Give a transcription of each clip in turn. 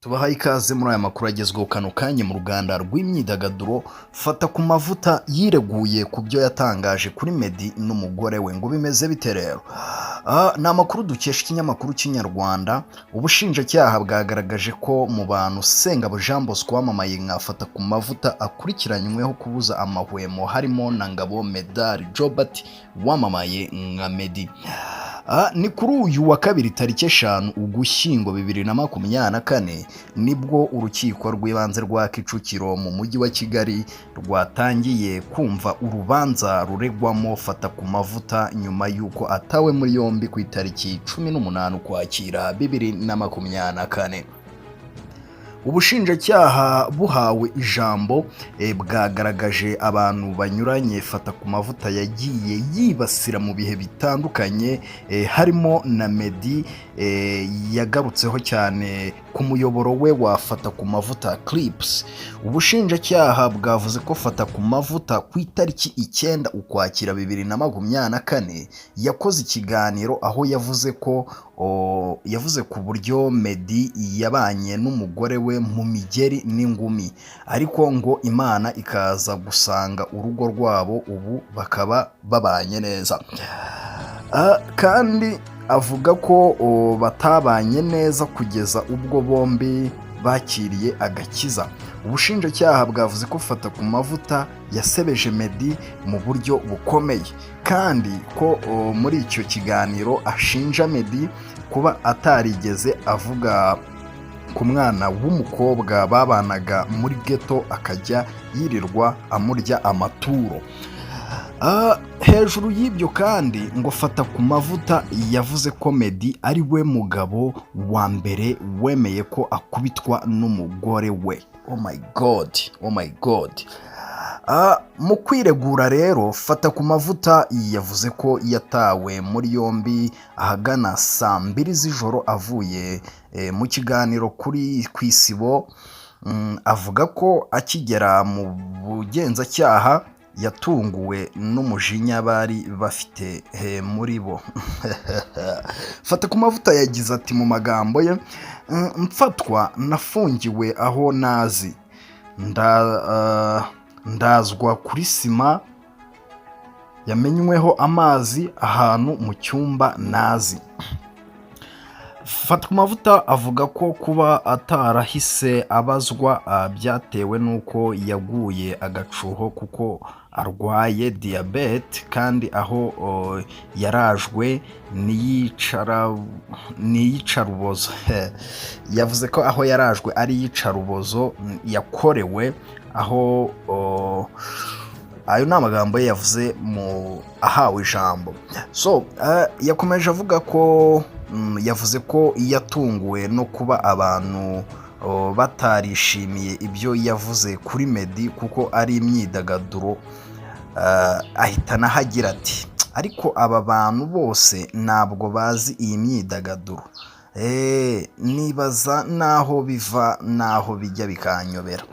Tubahaye ikaze muri aya makuru agezweho kano kanya mu ruganda rw'imyidagaduro. Fata ku mavuta yireguye ku byo yatangaje kuri Meddy n'umugore we, ngo bimeze bite rero? Ni amakuru dukesha ikinyamakuru cy'inyarwanda. Ubushinjacyaha bwagaragaje ko mu bantu Sengabo Jean Bosco wamamaye nka Fata ku mavuta akurikiranyweho kubuza amahwemo harimo na Ngabo Medard Jobert wamamaye nka Meddy. Ni kuri uyu wa kabiri tariki 5 Ugushyingo 2024 nibwo urukiko rw'ibanze rwa Kicukiro mu mujyi wa Kigali rwatangiye kumva urubanza ruregwamo Fata ku mavuta nyuma y'uko atawe muri yombi ku itariki 18 Ukwakira 2024. Ubushinjacyaha buhawe ijambo bwagaragaje abantu banyuranye Fata ku mavuta yagiye yibasira mu bihe bitandukanye, harimo na Meddy. Yagarutseho cyane ku muyoboro we wa Fata ku mavuta Clips. Ubushinjacyaha bwavuze ko Fata ku mavuta ku itariki 9 Ukwakira 2024 yakoze ikiganiro aho yavuze ku buryo Meddy yabanye n'umugore we mu migeri n'ingumi, ariko ngo Imana ikaza gusanga urugo rwabo ubu bakaba babanye neza. Kandi avuga ko batabanye neza kugeza ubwo bombi bakiriye agakiza. Ubushinjacyaha bwavuze ko Fata ku mavuta yasebeje Meddy mu buryo bukomeye, kandi ko muri icyo kiganiro ashinja Meddy kuba atarigeze avuga ku mwana w'umukobwa babanaga muri ghetto akajya yirirwa amurya amaturo. Hejuru y'ibyo kandi ngo Fata ku mavuta yavuze ko Meddy ari we mugabo wa mbere wemeye ko akubitwa n'umugore we. Oh my god. Mu kwiregura rero Fata ku mavuta yavuze ko yatawe muri yombi ahagana saa 2 z'ijoro avuye mu kiganiro ku isibo. Avuga ko akigera mu bugenzacyaha yatunguwe n'umujinya bari bafite muri bo. Fata ku mavuta yagize ati mu magambo ye, mfatwa nafungiwe aho nazi, ndazwa kuri sima yamenyweho amazi ahantu mu cyumba nazi. Fata ku mavuta avuga ko kuba atarahise abazwa byatewe n'uko yaguye agacuho kuko arwaye diyabete, kandi aho yarajwe n'iyicarubozo. Yavuze ko aho yarajwe ari iyicarubozo yakorewe aho. Ayo ni amagambo ye yavuze mu ahawe ijambo. Yakomeje avuga ko yavuze ko yatunguwe no kuba abantu batarishimiye ibyo yavuze kuri Meddy kuko ari imyidagaduro. Ahitana hagira ati ariko aba bantu bose ntabwo bazi iyi myidagaduro. Nibaza naho biva naho bijya bikanyobera.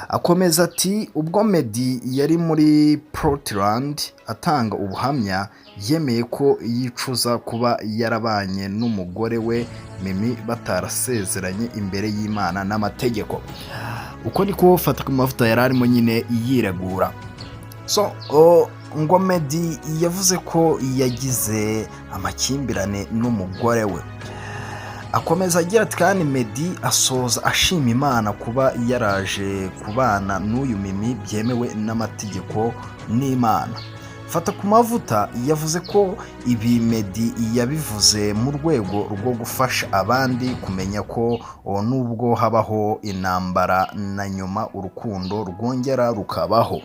Akomeza ati ubwo Meddy yari muri Portland atanga ubuhamya, yemeye ko yicuza kuba yarabanye n'umugore we Mimi batarasezeranye imbere y'Imana n'amategeko. Uko niko Fata ku mavuta yari arimo nyine yiregura. Ngo Meddy yavuze ko yagize amakimbirane n'umugore we. Akomeza agira ati kandi Meddy asoza ashima Imana kuba yaraje kubana n'uyu Mimi byemewe n'amategeko n'Imana. Fata ku mavuta yavuze ko ibi Meddy yabivuze mu rwego rwo gufasha abandi kumenya ko nubwo habaho intambara na nyuma urukundo rwongera rukabaho.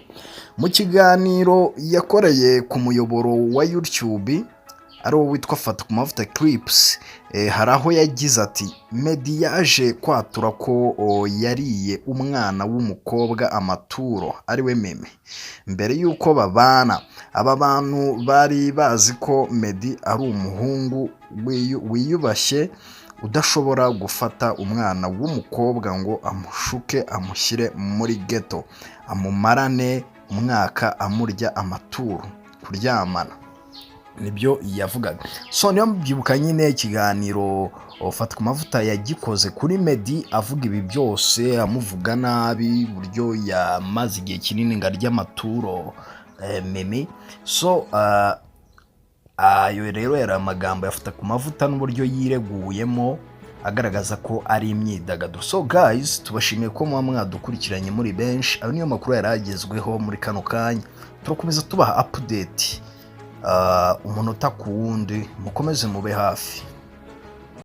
Mu kiganiro yakoreye ku muyoboro wa YouTube ari wo witwa Fata ku mavuta Clips, hari aho yagize ati Meddy yaje kwatura ko yariye umwana w'umukobwa amaturo ari we Mimi mbere y'uko babana. Aba bantu bari bazi ko Meddy ari umuhungu wiyubashye udashobora gufata umwana w'umukobwa ngo amushuke amushyire muri ghetto amumarane umwaka amurya amaturo kuryamana. nibyo yavugaga. So niyo mbyibuka nyine ikiganiro Fata ku Mavuta yagikoze kuri Meddy avuga ibi byose, amuvuga nabi, uburyo yamaze igihe kinini ngo arya amaturo Mimi. So ayo rero yari amagambo ya Fata ku Mavuta n'uburyo yireguyemo agaragaza ko ari imyidagaduro. So guys, tubashimiye ko muba mwadukurikiranye muri benshi. Ayo niyo makuru yari agezweho muri kano kanya, turakomeza tubaha update umunota ku wundi, mukomeze mube hafi.